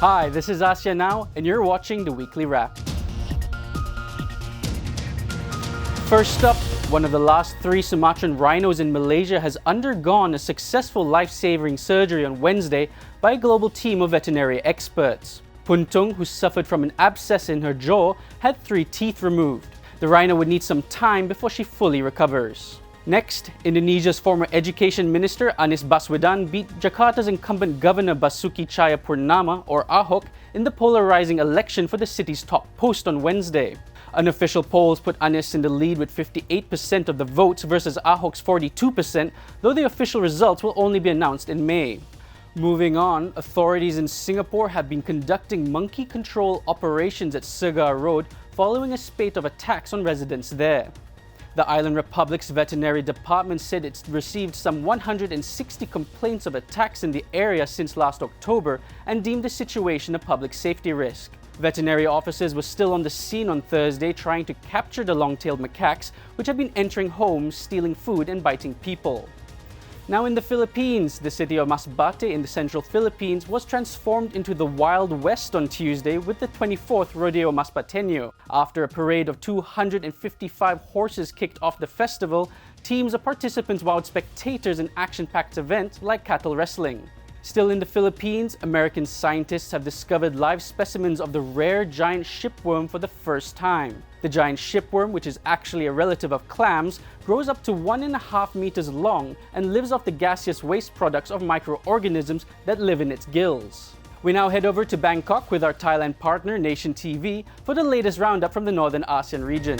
Hi, this is Asean Now, and you're watching the Weekly Wrap. First up, one of the last 3 Sumatran rhinos in Malaysia has undergone a successful life-saving surgery on Wednesday by a global team of veterinary experts. Puntung, who suffered from an abscess in her jaw, had 3 teeth removed. The rhino would need some time before she fully recovers. Next, Indonesia's former Education Minister Anies Baswedan beat Jakarta's incumbent Governor Basuki Cahayapurnama, or Ahok, in the polarizing election for the city's top post on Wednesday. Unofficial polls put Anies in the lead with 58% of the votes versus Ahok's 42%, though the official results will only be announced in May. Moving on, authorities in Singapore have been conducting monkey control operations at Segar Road following a spate of attacks on residents there. The Island Republic's veterinary department said it's received some 160 complaints of attacks in the area since last October and deemed the situation a public safety risk. Veterinary officers were still on the scene on Thursday trying to capture the long-tailed macaques, which have been entering homes, stealing food and biting people. Now in the Philippines, the city of Masbate in the central Philippines was transformed into the Wild West on Tuesday with the 24th Rodeo Masbateño. After a parade of 255 horses kicked off the festival, teams of participants wowed spectators in action-packed events like cattle wrestling. Still in the Philippines, American scientists have discovered live specimens of the rare giant shipworm for the first time. The giant shipworm, which is actually a relative of clams, grows up to 1.5 meters long and lives off the gaseous waste products of microorganisms that live in its gills. We now head over to Bangkok with our Thailand partner Nation TV for the latest roundup from the Northern ASEAN region.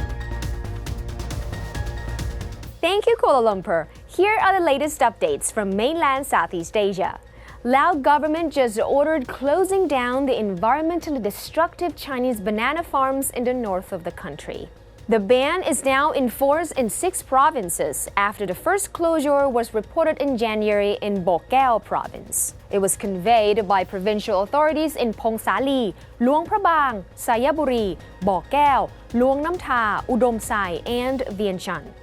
Thank you, Kuala Lumpur. Here are the latest updates from mainland Southeast Asia. Laos government just ordered closing down the environmentally destructive Chinese banana farms in the north of the country. The ban is now in force in 6 provinces after the first closure was reported in January in Bokeo province. It was conveyed by provincial authorities in Phong Sali, Luang Prabang, Sayaburi, Bokeo, Luang Namtha, Udom Sai, and Vientiane.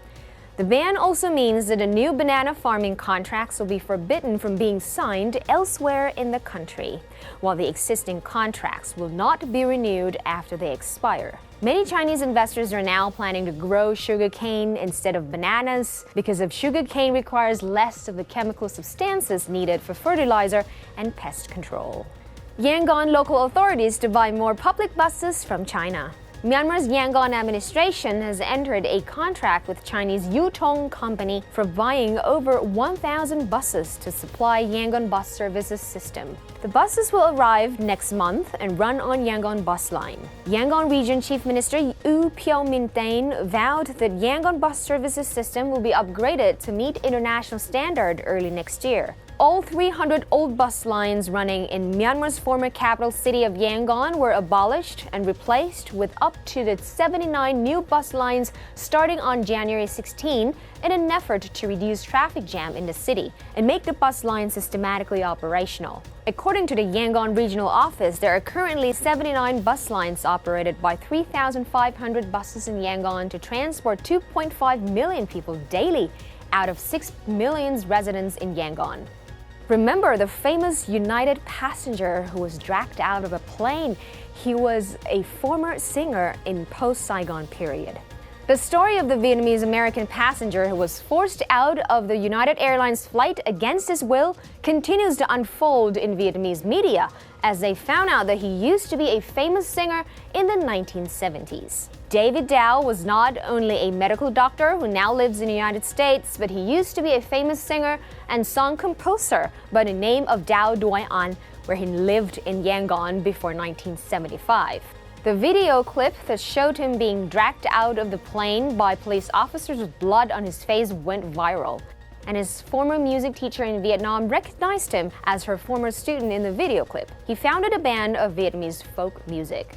The ban also means that the new banana farming contracts will be forbidden from being signed elsewhere in the country, while the existing contracts will not be renewed after they expire. Many Chinese investors are now planning to grow sugarcane instead of bananas because sugarcane requires less of the chemical substances needed for fertilizer and pest control. Yangon local authorities to buy more public buses from China. Myanmar's Yangon administration has entered a contract with Chinese Yutong Company for buying over 1,000 buses to supply Yangon bus services system. The buses will arrive next month and run on Yangon bus line. Yangon Region Chief Minister U Pyo-min-tain vowed that Yangon bus services system will be upgraded to meet international standard early next year. All 300 old bus lines running in Myanmar's former capital city of Yangon were abolished and replaced with up to the 79 new bus lines starting on January 16 in an effort to reduce traffic jam in the city and make the bus line systematically operational. According to the Yangon Regional Office, there are currently 79 bus lines operated by 3,500 buses in Yangon to transport 2.5 million people daily out of 6 million residents in Yangon. Remember the famous United passenger who was dragged out of a plane? He was a former singer in post-Saigon period. The story of the Vietnamese-American passenger who was forced out of the United Airlines flight against his will continues to unfold in Vietnamese media as they found out that he used to be a famous singer in the 1970s. David Dow was not only a medical doctor who now lives in the United States, but he used to be a famous singer and song composer by the name of Dow Doi An, where he lived in Yangon before 1975. The video clip that showed him being dragged out of the plane by police officers with blood on his face went viral, and his former music teacher in Vietnam recognized him as her former student in the video clip. He founded a band of Vietnamese folk music.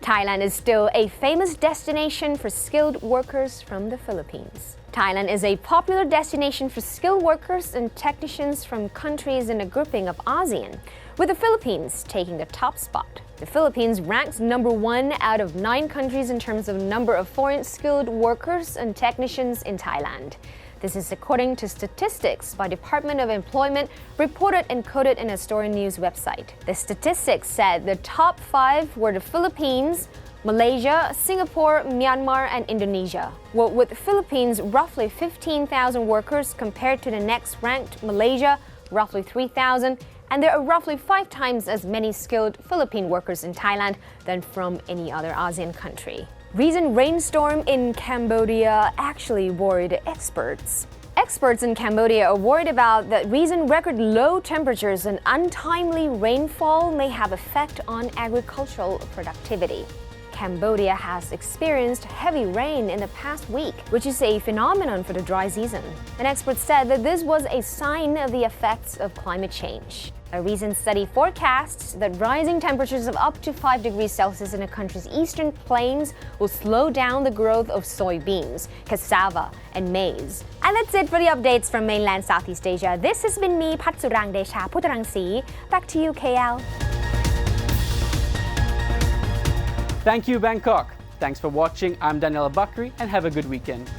Thailand is still a famous destination for skilled workers from the Philippines. Thailand is a popular destination for skilled workers and technicians from countries in a grouping of ASEAN, with the Philippines taking the top spot. The Philippines ranks number 1 out of 9 countries in terms of number of foreign skilled workers and technicians in Thailand. This is according to statistics by Department of Employment, reported and quoted in a story news website. The statistics said the top 5 were the Philippines, Malaysia, Singapore, Myanmar, and Indonesia. Well, with the Philippines roughly 15,000 workers compared to the next ranked Malaysia, roughly 3,000, and there are roughly 5 times as many skilled Philippine workers in Thailand than from any other ASEAN country. Recent rainstorm in Cambodia actually worried experts. Experts in Cambodia are worried about that recent record low temperatures and untimely rainfall may have effect on agricultural productivity. Cambodia has experienced heavy rain in the past week, which is a phenomenon for the dry season. An expert said that this was a sign of the effects of climate change. A recent study forecasts that rising temperatures of up to 5 degrees Celsius in the country's eastern plains will slow down the growth of soybeans, cassava, and maize. And that's it for the updates from mainland Southeast Asia. This has been me, Patsurang Desha Putarangsi. Back to you, KL. Thank you, Bangkok. Thanks for watching. I'm Daniel Bakri, and have a good weekend.